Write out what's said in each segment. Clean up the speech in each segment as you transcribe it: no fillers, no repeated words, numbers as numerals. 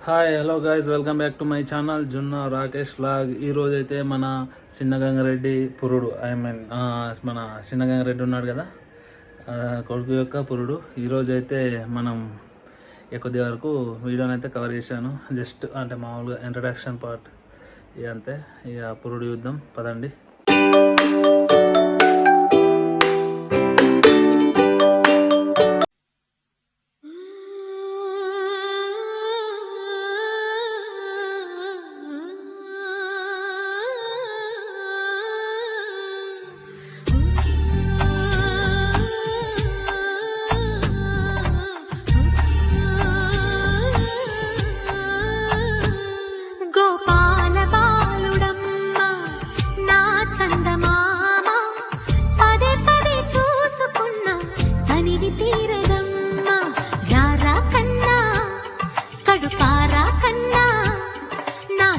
Hi hello guys, welcome back to my channel Junna Rakesh vlog. ఈరోజు అయితే మన చిన్నగంగారెడ్డి పురుడు మన చిన్నగంగారెడ్డి ఉన్నాడు కదా, కొడుకు యొక్క పురుడు. ఈరోజు అయితే మనం కొద్ది వరకు వీడియోని అయితే కవర్ చేశాను. జస్ట్ అంటే మామూలుగా ఇంట్రడక్షన్ పార్ట్ ఇక అంతే. ఇక పురుడు యుద్ధం పదండి.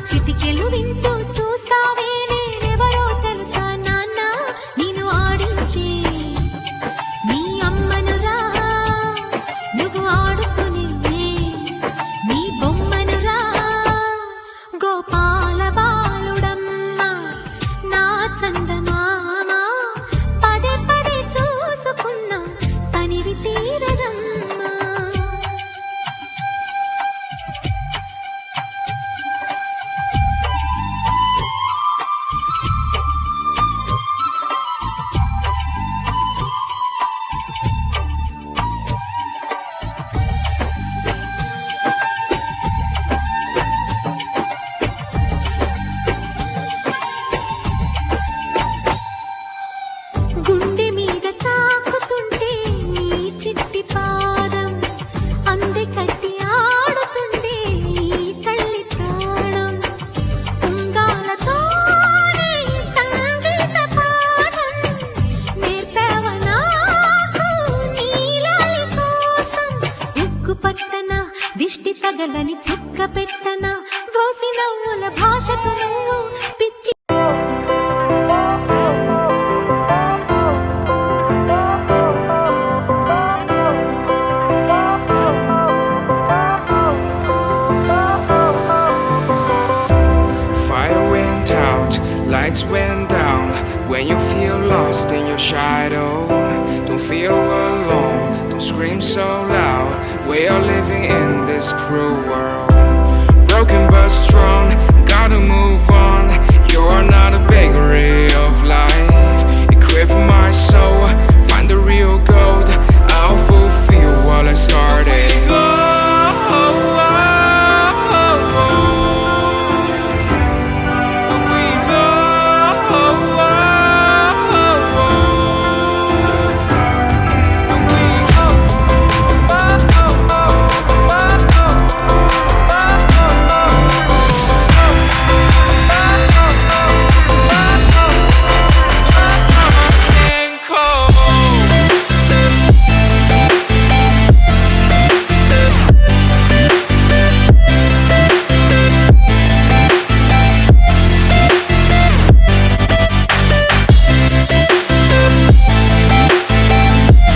చిటికెలు వింటూ చూస్తావే నేనెవరో తెలుసా నాన్న, నేను ఆడించి నీ అమ్మనురా, నువ్వు ఆడుకుని నీ బొమ్మనురా. గోపాల బాలుడమ్మ నా చందమామ, పదే పదే చూసుకున్నా తనివి తీరదమ్మ. గుండె మీద తాకుతుంటే నీ చిట్టి పాదం, అంది కట్టి ఆడుతుంటే ఈ తల్లి ప్రాణం. ఉంగాలతోనే సంగీత పాఠం నేర్పావ నాకు నీలాలి కోసం. ఉక్కు పట్టన దిష్టి తగలని చుక్క పెట్టన, బోసి నవ్వుల భాషతో నువ్వు పిచ్చి. Lights went down when you feel lost in your shadow. Don't feel alone, don't scream so loud. We are living in this cruel world. Broken but strong, gotta move on. You're not a bakery of life. Equip my soul